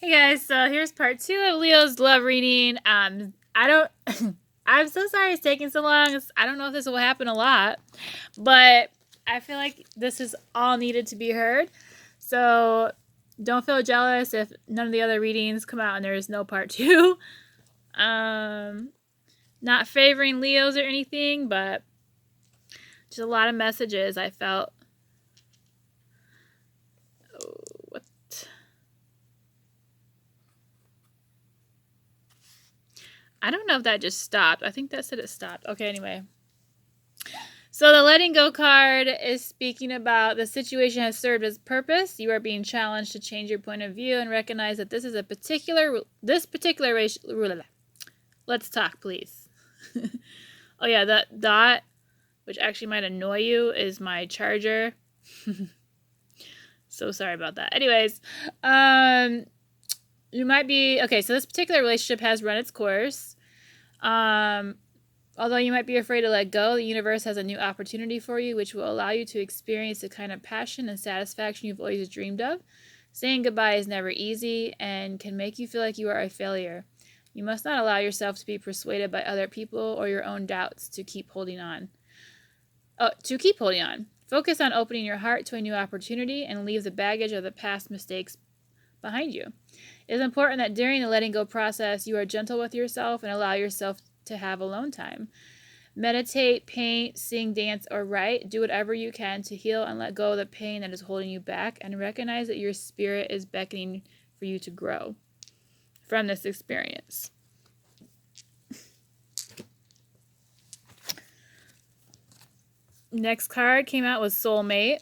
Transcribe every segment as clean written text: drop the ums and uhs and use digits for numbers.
Hey guys, so here's part 2 of Leo's love reading. I'm so sorry it's taking so long. I don't know if this will happen a lot, but I feel like this is all needed to be heard. So don't feel jealous if none of the other readings come out and there is no part 2. Not favoring Leos or anything, but just a lot of messages I felt. I don't know if that just stopped. I think that said it stopped. Okay, anyway. So the letting go card is speaking about the situation has served its purpose. You are being challenged to change your point of view and recognize that this particular let's talk, please. Oh yeah, that dot, which actually might annoy you, is my charger. So sorry about that. Anyways, you might be okay. So this particular relationship has run its course. Although you might be afraid to let go, the universe has a new opportunity for you, which will allow you to experience the kind of passion and satisfaction you've always dreamed of. Saying goodbye is never easy and can make you feel like you are a failure. You must not allow yourself to be persuaded by other people or your own doubts to keep holding on. Focus on opening your heart to a new opportunity and leave the baggage of the past mistakes behind you. It is important that during the letting go process, you are gentle with yourself and allow yourself to have alone time. Meditate, paint, sing, dance, or write. Do whatever you can to heal and let go of the pain that is holding you back, and recognize that your spirit is beckoning for you to grow from this experience. Next card came out was Soulmate.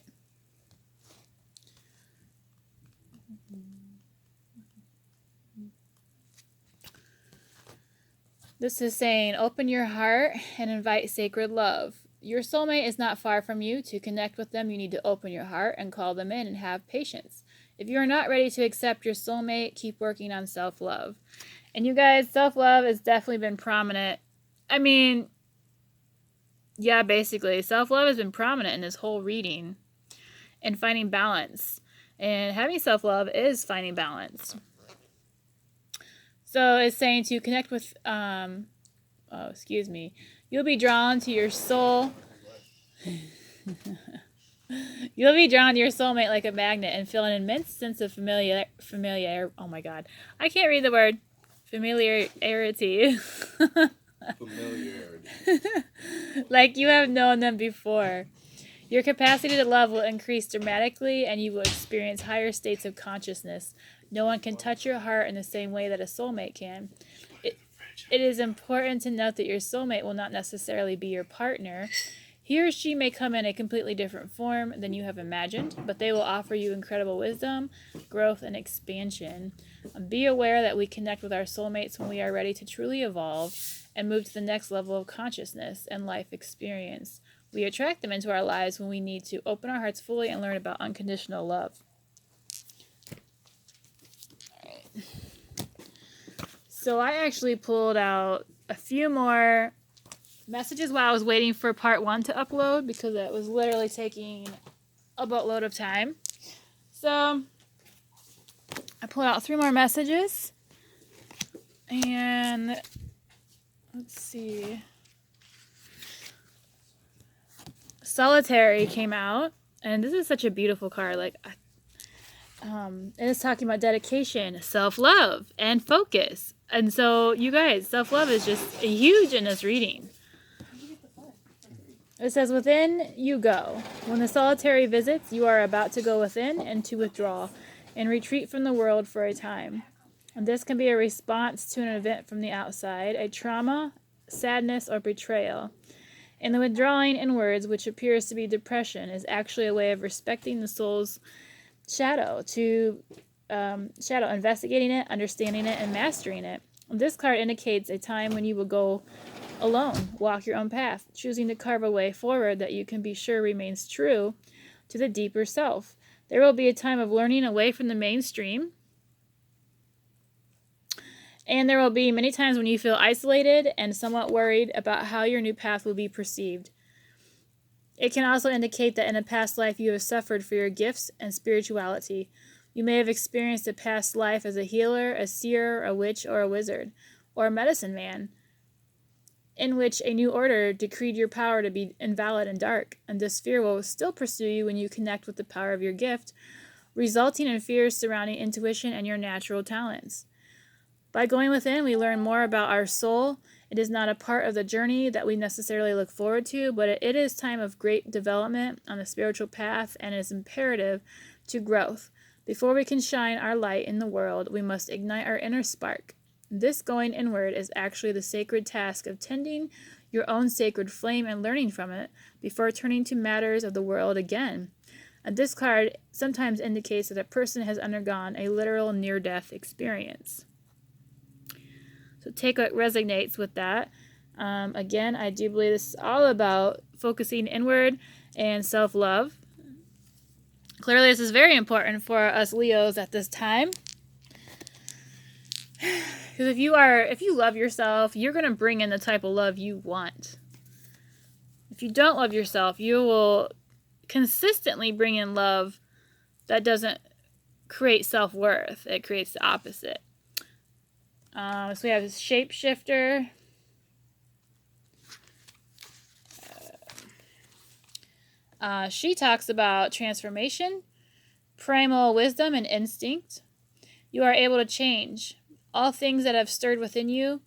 This is saying, open your heart and invite sacred love. Your soulmate is not far from you. To connect with them, you need to open your heart and call them in and have patience. If you are not ready to accept your soulmate, keep working on self-love. And you guys, self-love has definitely been prominent. I mean, yeah, basically, self-love has been prominent in this whole reading. And finding balance. And having self-love is finding balance. So it's saying to connect with, you'll be drawn to your soul. You'll be drawn to your soulmate like a magnet and feel an immense sense of familiarity. Oh my God. I can't read the word. Familiarity. Like you have known them before. Your capacity to love will increase dramatically and you will experience higher states of consciousness. No one can touch your heart in the same way that a soulmate can. It is important to note that your soulmate will not necessarily be your partner. He or she may come in a completely different form than you have imagined, but they will offer you incredible wisdom, growth, and expansion. Be aware that we connect with our soulmates when we are ready to truly evolve and move to the next level of consciousness and life experience. We attract them into our lives when we need to open our hearts fully and learn about unconditional love. So I actually pulled out a few more messages while I was waiting for part 1 to upload because it was literally taking a boatload of time. So I pulled out 3 more messages. And let's see. Solitary came out. And this is such a beautiful card. Like, it's talking about dedication, self-love, and focus. And so, you guys, self-love is just huge in this reading. It says, within you go. When the solitary visits, you are about to go within and to withdraw and retreat from the world for a time. And this can be a response to an event from the outside, a trauma, sadness, or betrayal. And the withdrawing inwards, which appears to be depression, is actually a way of respecting the soul's shadow, investigating it, understanding it, and mastering it. This card indicates a time when you will go alone, walk your own path, choosing to carve a way forward that you can be sure remains true to the deeper self. There will be a time of learning away from the mainstream, and there will be many times when you feel isolated and somewhat worried about how your new path will be perceived. It can also indicate that in a past life you have suffered for your gifts and spirituality. You may have experienced a past life as a healer, a seer, a witch, or a wizard, or a medicine man, in which a new order decreed your power to be invalid and dark, and this fear will still pursue you when you connect with the power of your gift, resulting in fears surrounding intuition and your natural talents. By going within, we learn more about our soul. It is not a part of the journey that we necessarily look forward to, but it is time of great development on the spiritual path and is imperative to growth. Before we can shine our light in the world, we must ignite our inner spark. This going inward is actually the sacred task of tending your own sacred flame and learning from it before turning to matters of the world again. And this card sometimes indicates that a person has undergone a literal near-death experience. So take what resonates with that. Again, I do believe this is all about focusing inward and self-love. Clearly, this is very important for us Leos at this time. Because if you love yourself, you're going to bring in the type of love you want. If you don't love yourself, you will consistently bring in love that doesn't create self-worth. It creates the opposite. So we have this shapeshifter. She talks about transformation, primal wisdom, and instinct. You are able to change. All things that have stirred within you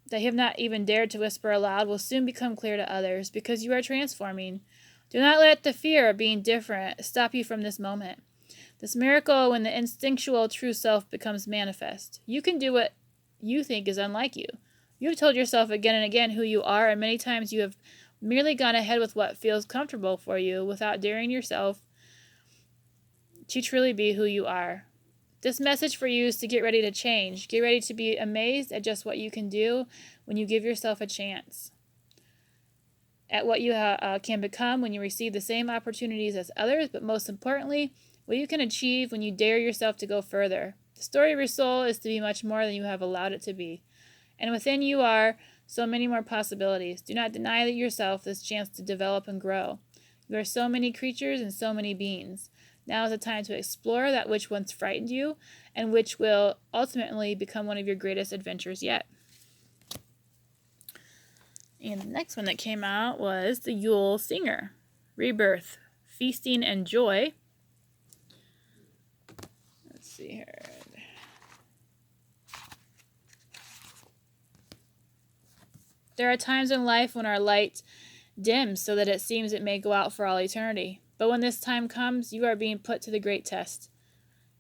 that you have not even dared to whisper aloud will soon become clear to others because you are transforming. Do not let the fear of being different stop you from this moment. This miracle when the instinctual true self becomes manifest. You can do what you think is unlike you. You have told yourself again and again who you are, and many times you have merely gone ahead with what feels comfortable for you without daring yourself to truly be who you are. This message for you is to get ready to change. Get ready to be amazed at just what you can do when you give yourself a chance. At what you can become when you receive the same opportunities as others, but most importantly, what you can achieve when you dare yourself to go further. The story of your soul is to be much more than you have allowed it to be. And within you are so many more possibilities. Do not deny yourself this chance to develop and grow. You are so many creatures and so many beings. Now is the time to explore that which once frightened you and which will ultimately become one of your greatest adventures yet. And the next one that came out was the Yule Singer. Rebirth, feasting and joy. Let's see here. There are times in life when our light dims so that it seems it may go out for all eternity. But when this time comes, you are being put to the great test.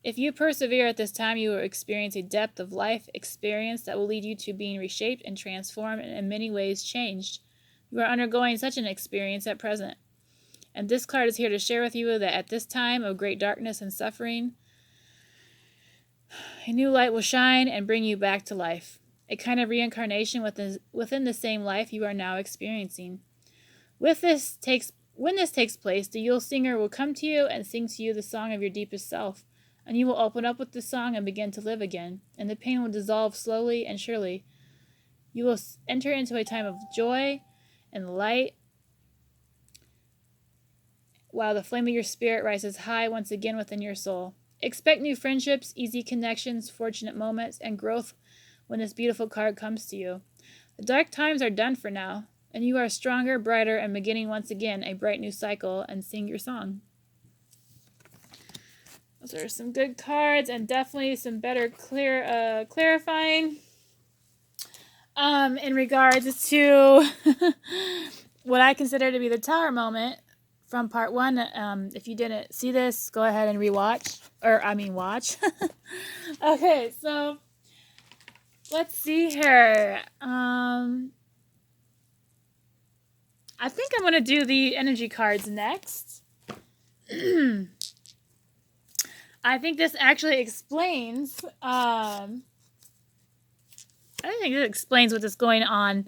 If you persevere at this time, you will experience a depth of life experience that will lead you to being reshaped and transformed and in many ways changed. You are undergoing such an experience at present. And this card is here to share with you that at this time of great darkness and suffering, a new light will shine and bring you back to life. A kind of reincarnation within the same life you are now experiencing. When this takes place, the Yule Singer will come to you and sing to you the song of your deepest self, and you will open up with the song and begin to live again, and the pain will dissolve slowly and surely. You will enter into a time of joy and light, while the flame of your spirit rises high once again within your soul. Expect new friendships, easy connections, fortunate moments, and growth when this beautiful card comes to you. The dark times are done for now, and you are stronger, brighter, and beginning once again a bright new cycle, and sing your song. Those are some good cards, and definitely some better clarifying in regards to what I consider to be the Tower moment from part 1. If you didn't see this, go ahead and watch. Okay, so let's see here. I think I'm going to do the energy cards next. I think this actually explains, what is going on,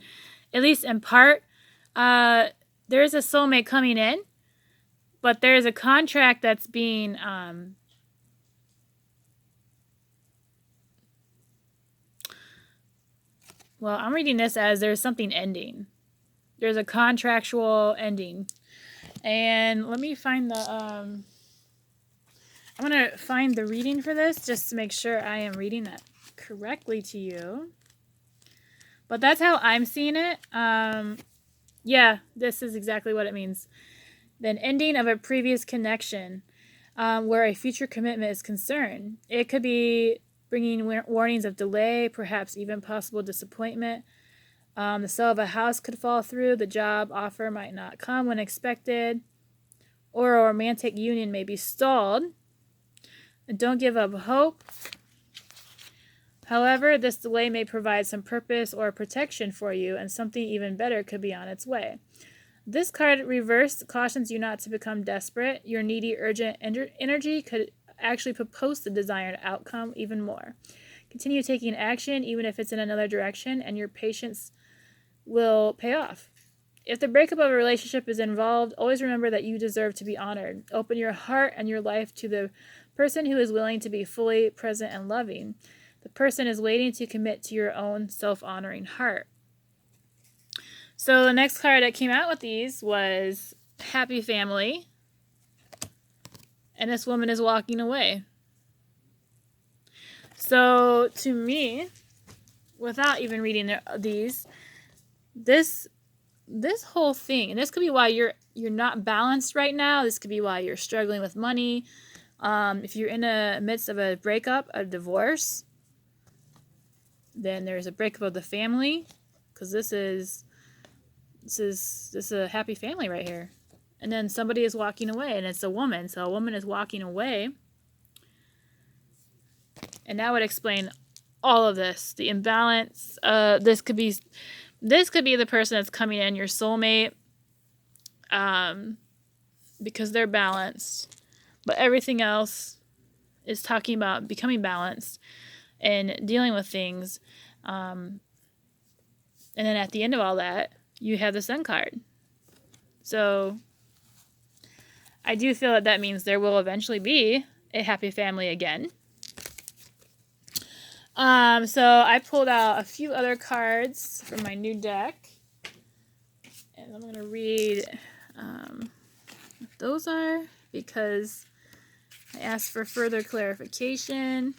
at least in part. There is a soulmate coming in, but there is a contract that's being, well, I'm reading this as there's something ending. There's a contractual ending. And let me find the, I'm going to find the reading for this just to make sure I am reading that correctly to you. But that's how I'm seeing it. Yeah, this is exactly what it means. An ending of a previous connection where a future commitment is concerned. It could be bringing warnings of delay, perhaps even possible disappointment. The sale of a house could fall through. The job offer might not come when expected. Or a romantic union may be stalled. And don't give up hope. However, this delay may provide some purpose or protection for you, and something even better could be on its way. This card reversed cautions you not to become desperate. Your needy, urgent energy could actually propose the desired outcome even more. Continue taking action, even if it's in another direction, and your patience will pay off. If the breakup of a relationship is involved, always remember that you deserve to be honored. Open your heart and your life to the person who is willing to be fully present and loving. The person is waiting to commit to your own self-honoring heart. So the next card that came out with these was Happy Family. And this woman is walking away. So to me, without even reading these, this whole thing, and this could be why you're not balanced right now. This could be why you're struggling with money. If you're in the midst of a breakup, a divorce, then there's a breakup of the family, because this is a happy family right here. And then somebody is walking away, and it's a woman. So a woman is walking away. And that would explain all of this. The imbalance. This could be the person that's coming in, your soulmate, because they're balanced. But everything else is talking about becoming balanced and dealing with things. And then at the end of all that, you have the Sun card. So I do feel that means there will eventually be a happy family again. So I pulled out a few other cards from my new deck. And I'm going to read what those are, because I asked for further clarification.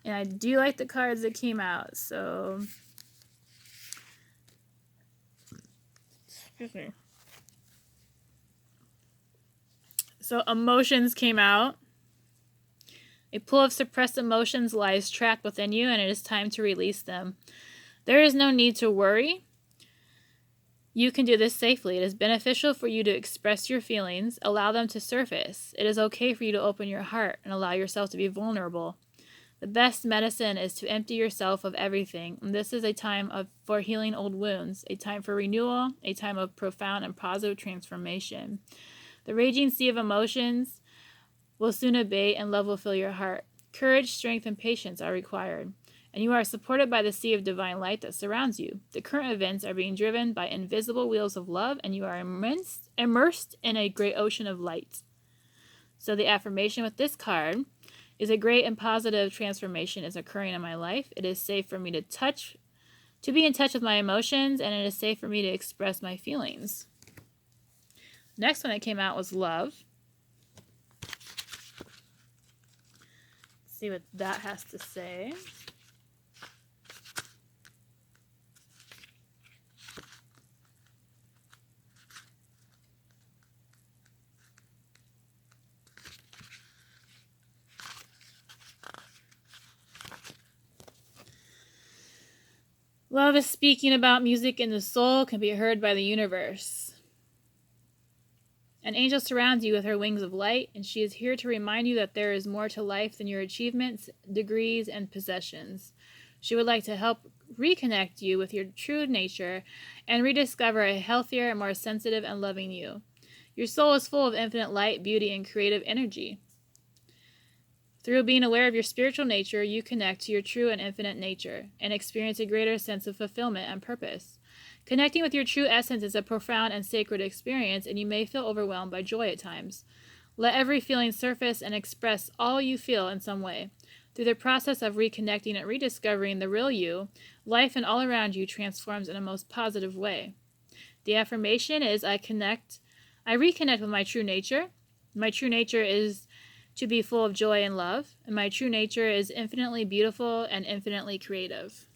And I do like the cards that came out. So, excuse me. So emotions came out. A pool of suppressed emotions lies trapped within you, and it is time to release them. There is no need to worry. You can do this safely. It is beneficial for you to express your feelings, allow them to surface. It is okay for you to open your heart and allow yourself to be vulnerable. The best medicine is to empty yourself of everything. And this is a time for healing old wounds, a time for renewal, a time of profound and positive transformation. The raging sea of emotions will soon abate, and love will fill your heart. Courage, strength, and patience are required, and you are supported by the sea of divine light that surrounds you. The current events are being driven by invisible wheels of love, and you are immersed in a great ocean of light. So the affirmation with this card is: a great and positive transformation is occurring in my life. It is safe for me to be in touch with my emotions, and it is safe for me to express my feelings. Next one that came out was Love. Let's see what that has to say. Love is speaking about music in the soul, can be heard by the universe. An angel surrounds you with her wings of light, and she is here to remind you that there is more to life than your achievements, degrees, and possessions. She would like to help reconnect you with your true nature and rediscover a healthier and more sensitive and loving you. Your soul is full of infinite light, beauty, and creative energy. Through being aware of your spiritual nature, you connect to your true and infinite nature and experience a greater sense of fulfillment and purpose. Connecting with your true essence is a profound and sacred experience, and you may feel overwhelmed by joy at times. Let every feeling surface and express all you feel in some way. Through the process of reconnecting and rediscovering the real you, life and all around you transforms in a most positive way. The affirmation is: I reconnect with my true nature. My true nature is to be full of joy and love, and my true nature is infinitely beautiful and infinitely creative.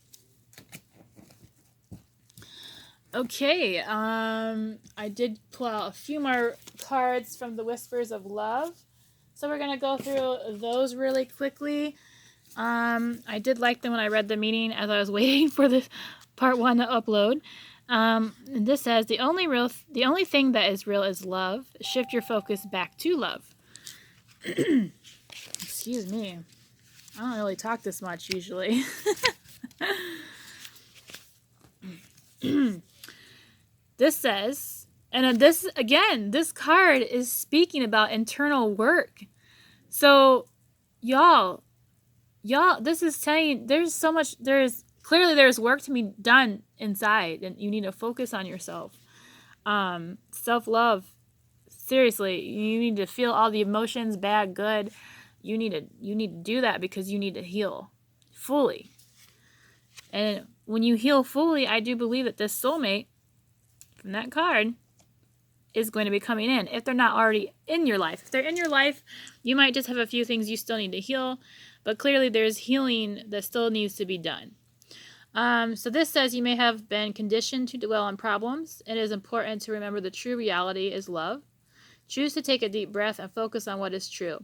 Okay, I did pull out a few more cards from the Whispers of Love, so we're going to go through those really quickly. I did like them when I read the meaning as I was waiting for this part 1 to upload. And this says, the only thing that is real is love. Shift your focus back to love. Excuse me. I don't really talk this much usually. This says, and this card is speaking about internal work. So, y'all, this is saying there's clearly work to be done inside, and you need to focus on yourself. Self-love, seriously, you need to feel all the emotions, bad, good. You need to do that because you need to heal fully. And when you heal fully, I do believe that this soulmate from that card is going to be coming in, if they're not already in your life. If they're in your life, you might just have a few things you still need to heal, but clearly there's healing that still needs to be done. So this says you may have been conditioned to dwell on problems. It is important to remember the true reality is love. Choose to take a deep breath and focus on what is true.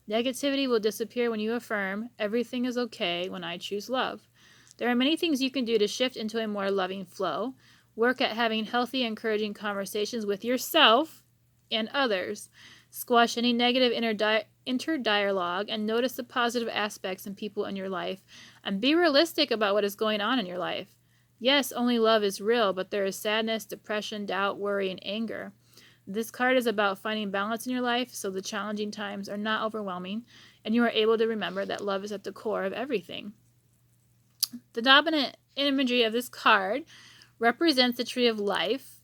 Negativity will disappear when you affirm, everything is okay when I choose love. There are many things you can do to shift into a more loving flow. Work at having healthy, encouraging conversations with yourself and others. Squash any negative inner dialogue and notice the positive aspects in people in your life. And be realistic about what is going on in your life. Yes, only love is real, but there is sadness, depression, doubt, worry, and anger. This card is about finding balance in your life so the challenging times are not overwhelming and you are able to remember that love is at the core of everything. The dominant imagery of this card represents the tree of life.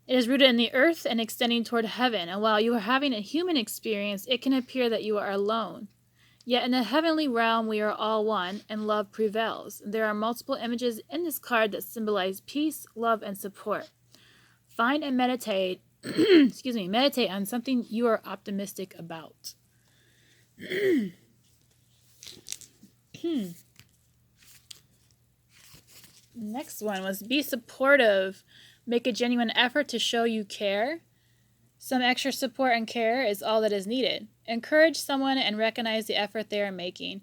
It is rooted in the earth and extending toward heaven, and while you are having a human experience, it can appear that you are alone. Yet in the heavenly realm, we are all one, and love prevails. There are multiple images in this card that symbolize peace, love, and support. Find and meditate, meditate on something you are optimistic about. Next one was be supportive. Make a genuine effort to show you care. Some extra support and care is all that is needed. Encourage someone and recognize the effort they are making.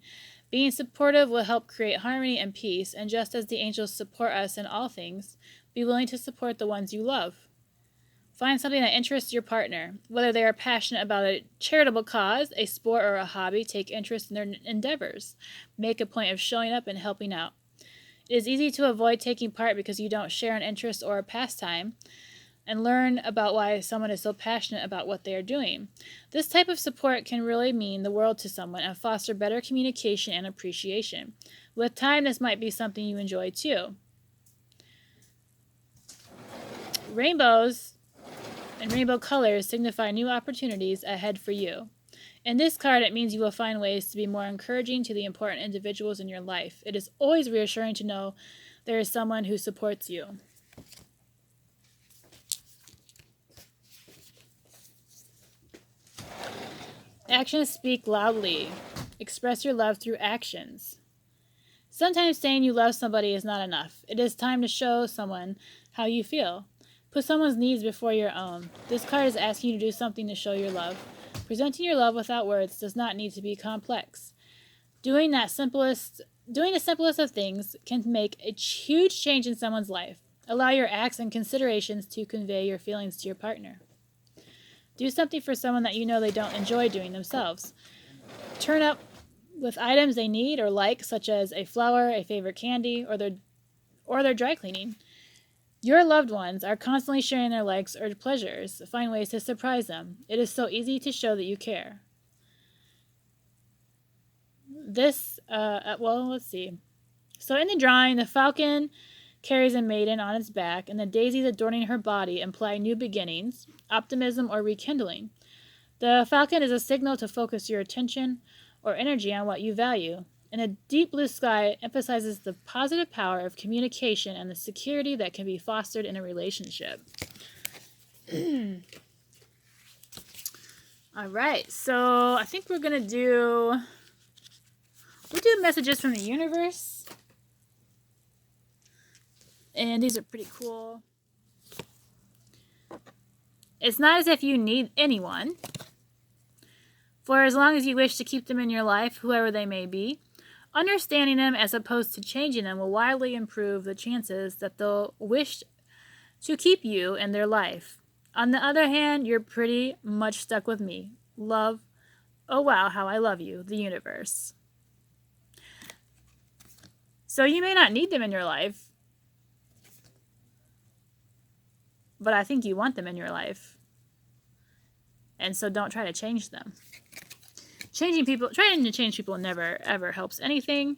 Being supportive will help create harmony and peace, and just as the angels support us in all things, be willing to support the ones you love. Find something that interests your partner. Whether they are passionate about a charitable cause, a sport, or a hobby, take interest in their endeavors. Make a point of showing up and helping out. It is easy to avoid taking part because you don't share an interest or a pastime, and learn about why someone is so passionate about what they are doing. This type of support can really mean the world to someone and foster better communication and appreciation. With time, this might be something you enjoy too. Rainbows and rainbow colors signify new opportunities ahead for you. In this card, it means you will find ways to be more encouraging to the important individuals in your life. It is always reassuring to know there is someone who supports you. Actions speak loudly. Express your love through actions. Sometimes saying you love somebody is not enough. It is time to show someone how you feel. Put someone's needs before your own. This card is asking you to do something to show your love. Presenting your love without words does not need to be complex. Doing the simplest of things can make a huge change in someone's life. Allow your acts and considerations to convey your feelings to your partner. Do something for someone that you know they don't enjoy doing themselves. Turn up with items they need or like, such as a flower, a favorite candy, or their dry cleaning. Your loved ones are constantly sharing their likes or pleasures. Find ways to surprise them. It is so easy to show that you care. Let's see. So in the drawing, the falcon carries a maiden on its back, and the daisies adorning her body imply new beginnings, optimism, or rekindling. The falcon is a signal to focus your attention or energy on what you value. And a deep blue sky emphasizes the positive power of communication and the security that can be fostered in a relationship. All right, so I think we'll do messages from the universe. And these are pretty cool. It's not as if you need anyone. For as long as you wish to keep them in your life, whoever they may be, understanding them as opposed to changing them will wildly improve the chances that they'll wish to keep you in their life. On the other hand, you're pretty much stuck with me. Love, oh wow, how I love you, the universe. So you may not need them in your life, but I think you want them in your life. And so don't try to change them. Trying to change people never, ever helps anything.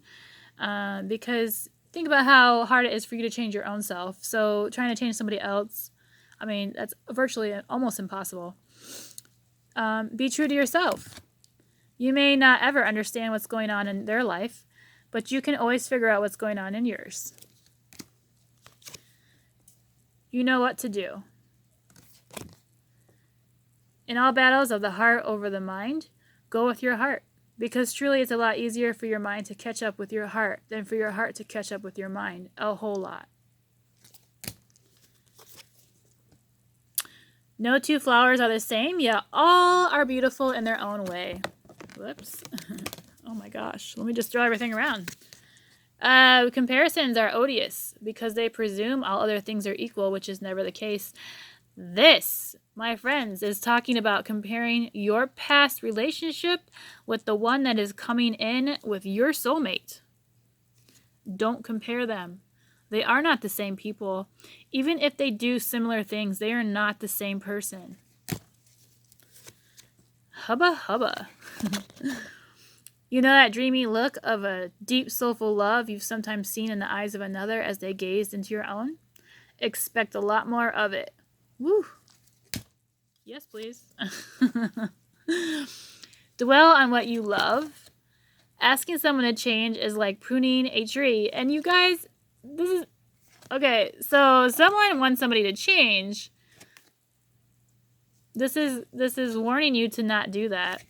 Because think about how hard it is for you to change your own self. So trying to change somebody else, I mean, that's virtually almost impossible. Be true to yourself. You may not ever understand what's going on in their life, but you can always figure out what's going on in yours. You know what to do. In all battles of the heart over the mind, go with your heart, because truly it's a lot easier for your mind to catch up with your heart than for your heart to catch up with your mind. A whole lot. No two flowers are the same, yet all are beautiful in their own way. Whoops. Oh my gosh. Let me just throw everything around. Comparisons are odious because they presume all other things are equal, which is never the case. This, my friends, is talking about comparing your past relationship with the one that is coming in with your soulmate. Don't compare them. They are not the same people. Even if they do similar things, they are not the same person. Hubba hubba. You know that dreamy look of a deep, soulful love you've sometimes seen in the eyes of another as they gazed into your own? Expect a lot more of it. Woo! Yes, please. Dwell on what you love. Asking someone to change is like pruning a tree. And you guys, this is... Okay, so someone wants somebody to change. This is warning you to not do that.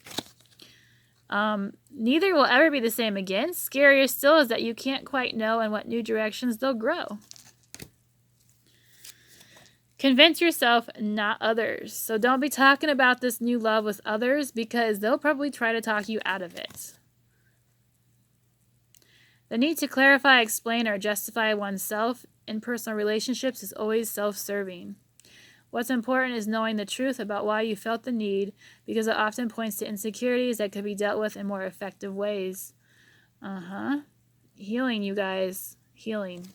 Neither will ever be the same again. Scarier still is that you can't quite know in what new directions they'll grow. Convince yourself, not others. So don't be talking about this new love with others because they'll probably try to talk you out of it. The need to clarify, explain, or justify oneself in personal relationships is always self-serving. What's important is knowing the truth about why you felt the need, because it often points to insecurities that could be dealt with in more effective ways. Healing, you guys. Healing.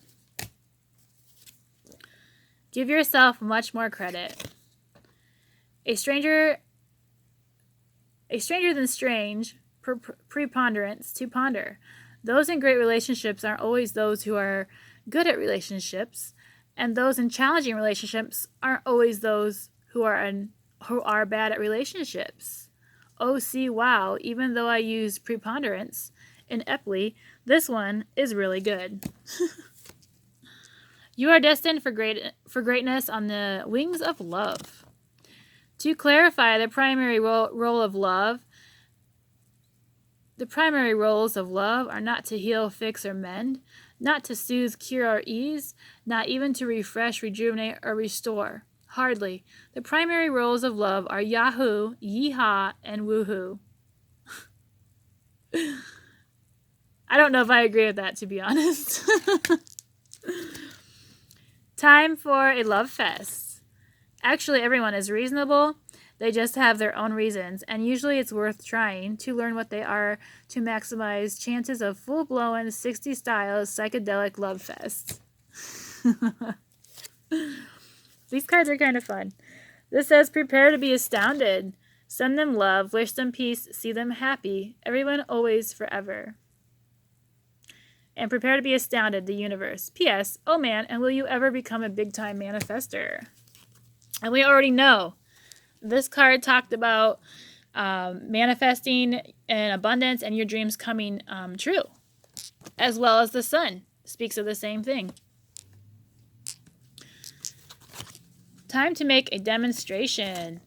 Give yourself much more credit. A stranger than strange, preponderance to ponder. Those in great relationships aren't always those who are good at relationships, and those in challenging relationships aren't always those who are bad at relationships. Oh, see, wow, even though I use preponderance in Epley, this one is really good. You are destined for greatness on the wings of love. To clarify the primary role of love, the primary roles of love are not to heal, fix, or mend, not to soothe, cure, or ease, not even to refresh, rejuvenate, or restore. Hardly. The primary roles of love are Yahoo, Yeehaw, and Woohoo. I don't know if I agree with that, to be honest. Time for a love fest. Actually, everyone is reasonable. They just have their own reasons, and usually it's worth trying to learn what they are to maximize chances of full-blown 60-style psychedelic love fest. These cards are kind of fun. This says, prepare to be astounded. Send them love, wish them peace, see them happy. Everyone, always, forever. And prepare to be astounded, the universe. P.S. Oh man, and will you ever become a big-time manifester? And we already know. This card talked about manifesting in abundance and your dreams coming true. As well as the sun speaks of the same thing. Time to make a demonstration.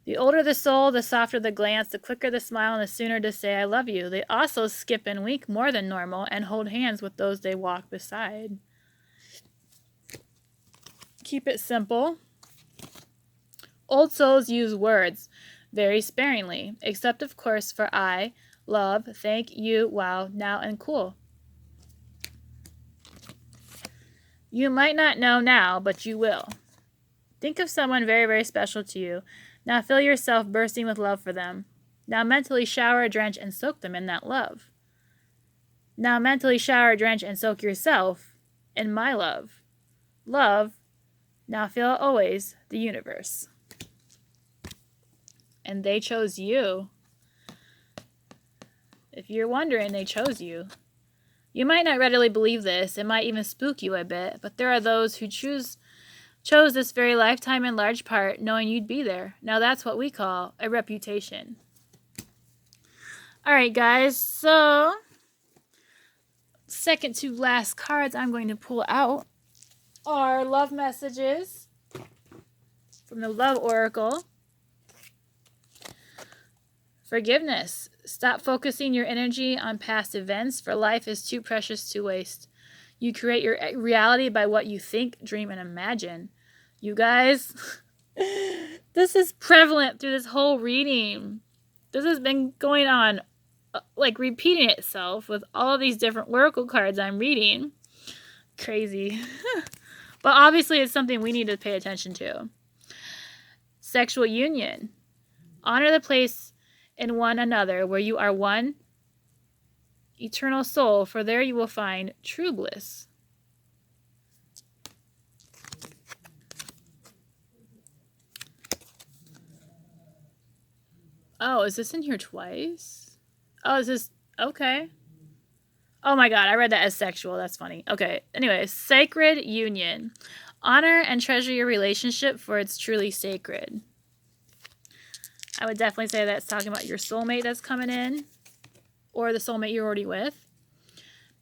The older the soul, the softer the glance, the quicker the smile, and the sooner to say I love you. They also skip and wink more than normal and hold hands with those they walk beside. Keep it simple. Old souls use words very sparingly, except of course for I, love, thank you, wow, now, and cool. You might not know now, but you will. Think of someone very, very special to you. Now feel yourself bursting with love for them. Now mentally shower, drench, and soak them in that love. Now mentally shower, drench, and soak yourself in my love. Love, now feel always the universe. And they chose you. If you're wondering, they chose you. You might not readily believe this. It might even spook you a bit, but there are those who chose this very lifetime in large part knowing you'd be there. Now that's what we call a reputation. All right, guys. So, second to last cards I'm going to pull out are love messages from the Love Oracle. Forgiveness. Stop focusing your energy on past events, for life is too precious to waste. You create your reality by what you think, dream, and imagine. You guys, this is prevalent through this whole reading. This has been going on, like repeating itself with all of these different oracle cards I'm reading. Crazy. But obviously it's something we need to pay attention to. Sexual union. Honor the place in one another where you are one eternal soul, for there you will find true bliss. Oh, is this in here twice? Oh, is this... Okay. Oh my god, I read that as sexual. That's funny. Okay, anyway, sacred union. Honor and treasure your relationship, for it's truly sacred. I would definitely say that's talking about your soulmate that's coming in, or the soulmate you're already with.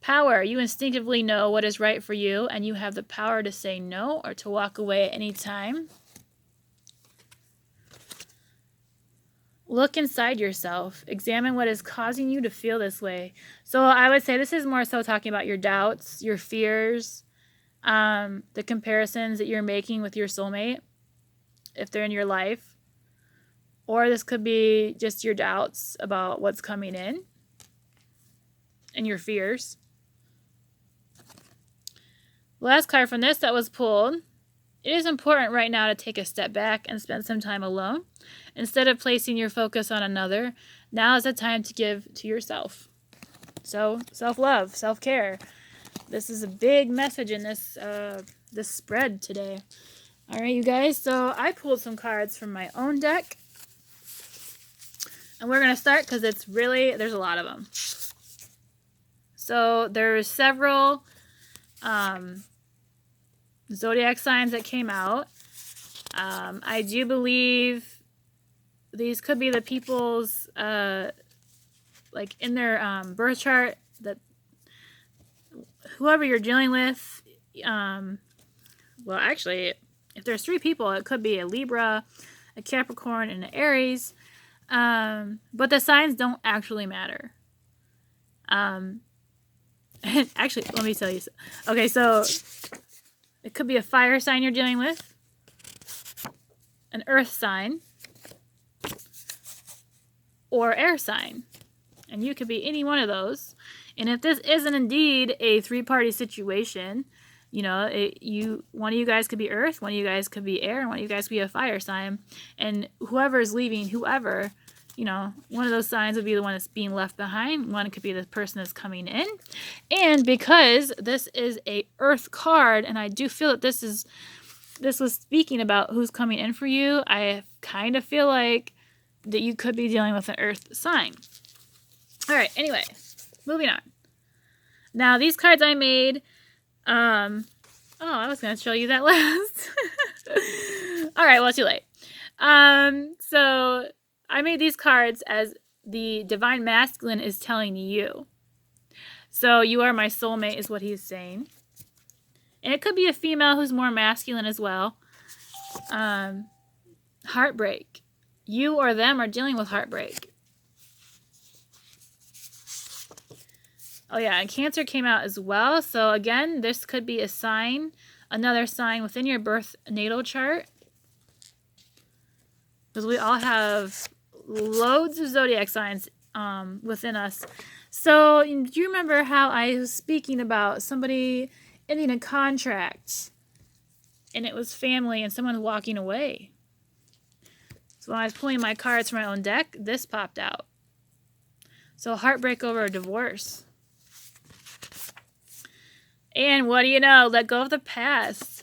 Power. You instinctively know what is right for you, and you have the power to say no or to walk away at any time. Look inside yourself. Examine what is causing you to feel this way. So I would say this is more so talking about your doubts, your fears, the comparisons that you're making with your soulmate, if they're in your life. Or this could be just your doubts about what's coming in and your fears. Last card from this that was pulled. It is important right now to take a step back and spend some time alone. Instead of placing your focus on another, now is the time to give to yourself. So, self-love, self-care. This is a big message in this spread today. All right, you guys. So I pulled some cards from my own deck. And we're going to start because it's really, there's a lot of them. So there's several zodiac signs that came out. I do believe these could be the people's, like in their birth chart, that whoever you're dealing with, well, actually, if there's 3 people, it could be a Libra, a Capricorn, and an Aries. But the signs don't actually matter. Actually, let me tell you. Okay, so it could be a fire sign you're dealing with, an earth sign, or air sign. And you could be any one of those. And if this isn't indeed a 3-party situation, you know, one of you guys could be earth, one of you guys could be air, and one of you guys could be a fire sign. And whoever is leaving, whoever, you know, one of those signs would be the one that's being left behind. One could be the person that's coming in. And because this is a earth card, and I do feel that this was speaking about who's coming in for you, I kind of feel like that you could be dealing with an earth sign. All right, anyway, moving on. Now, these cards I made, I was going to show you that last. All right, well, too late. So I made these cards as the Divine Masculine is telling you. So you are my soulmate is what he's saying. And it could be a female who's more masculine as well. Heartbreak. you or them are dealing with heartbreak. Oh yeah, and Cancer came out as well. So again, this could be a sign, another sign within your birth natal chart. Because we all have loads of zodiac signs within us. So do you remember how I was speaking about somebody ending a contract and it was family and someone walking away? So when I was pulling my cards from my own deck, this popped out. So heartbreak over a divorce. And what do you know? Let go of the past.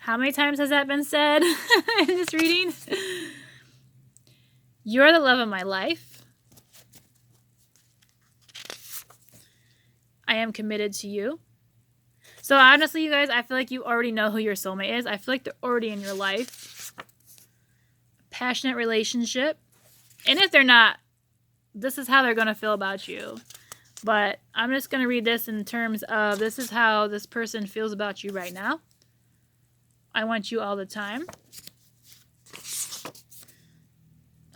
How many times has that been said in this reading? You're the love of my life. I am committed to you. So honestly, you guys, I feel like you already know who your soulmate is. I feel like they're already in your life. Passionate relationship. And if they're not, this is how they're going to feel about you. But I'm just going to read this in terms of this is how this person feels about you right now. I want you all the time.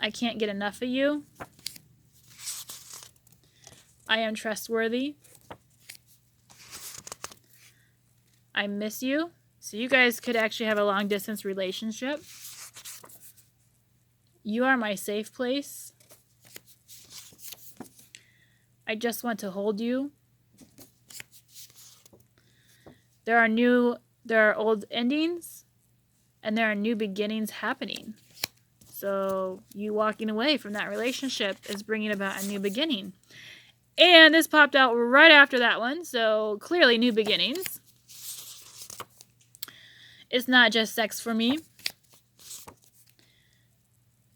I can't get enough of you. I am trustworthy. I miss you. So you guys could actually have a long distance relationship. You are my safe place. I just want to hold you. There are old endings and there are new beginnings happening. So you walking away from that relationship is bringing about a new beginning. And this popped out right after that one. So clearly new beginnings. It's not just sex for me.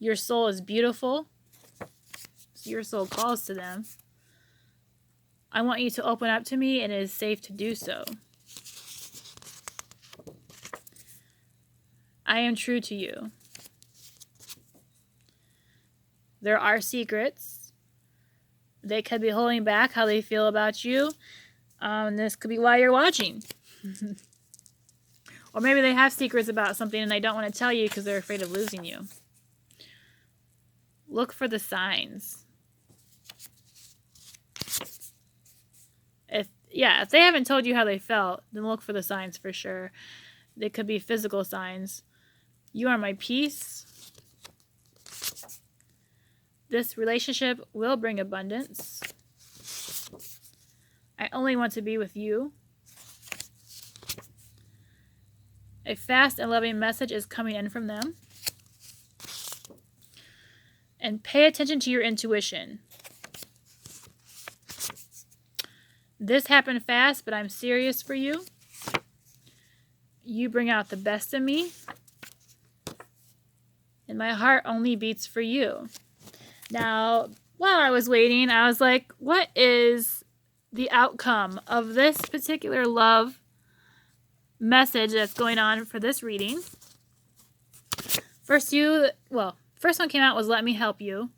Your soul is beautiful. So your soul calls to them. I want you to open up to me and it is safe to do so. I am true to you. There are secrets. They could be holding back how they feel about you. This could be why you're watching. Or maybe they have secrets about something and they don't want to tell you because they're afraid of losing you. Look for the signs. If they haven't told you how they felt, then look for the signs for sure. They could be physical signs. You are my peace. This relationship will bring abundance. I only want to be with you. A fast and loving message is coming in from them. And pay attention to your intuition. This happened fast, but I'm serious for you. You bring out the best in me. And my heart only beats for you. Now, while I was waiting, I was like, what is the outcome of this particular love message that's going on for this reading? First one came out was let me help you.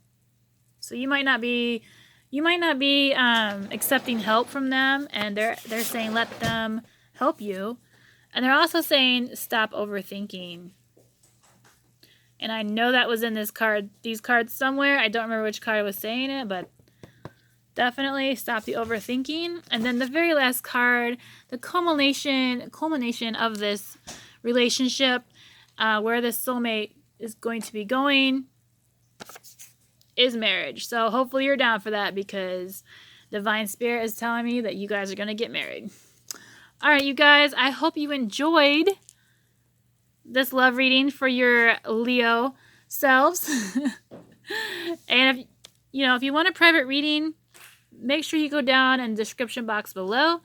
So you might not be accepting help from them, and they're saying let them help you. And they're also saying stop overthinking. And I know that was in these cards somewhere. I don't remember which card was saying it, but definitely stop the overthinking. And then the very last card, the culmination of this relationship, where this soulmate is going to be going, is marriage. So hopefully you're down for that because Divine Spirit is telling me that you guys are going to get married. All right, you guys, I hope you enjoyed this love reading for your Leo selves. And if you want a private reading, make sure you go down in the description box below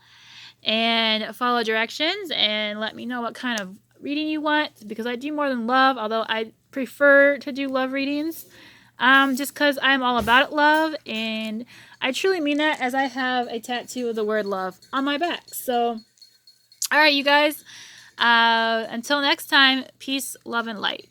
and follow directions and let me know what kind of reading you want, because I do more than love, although I prefer to do love readings, just because I'm all about love, and I truly mean that, as I have a tattoo of the word love on my back. So all right, you guys, until next time, peace, love, and light.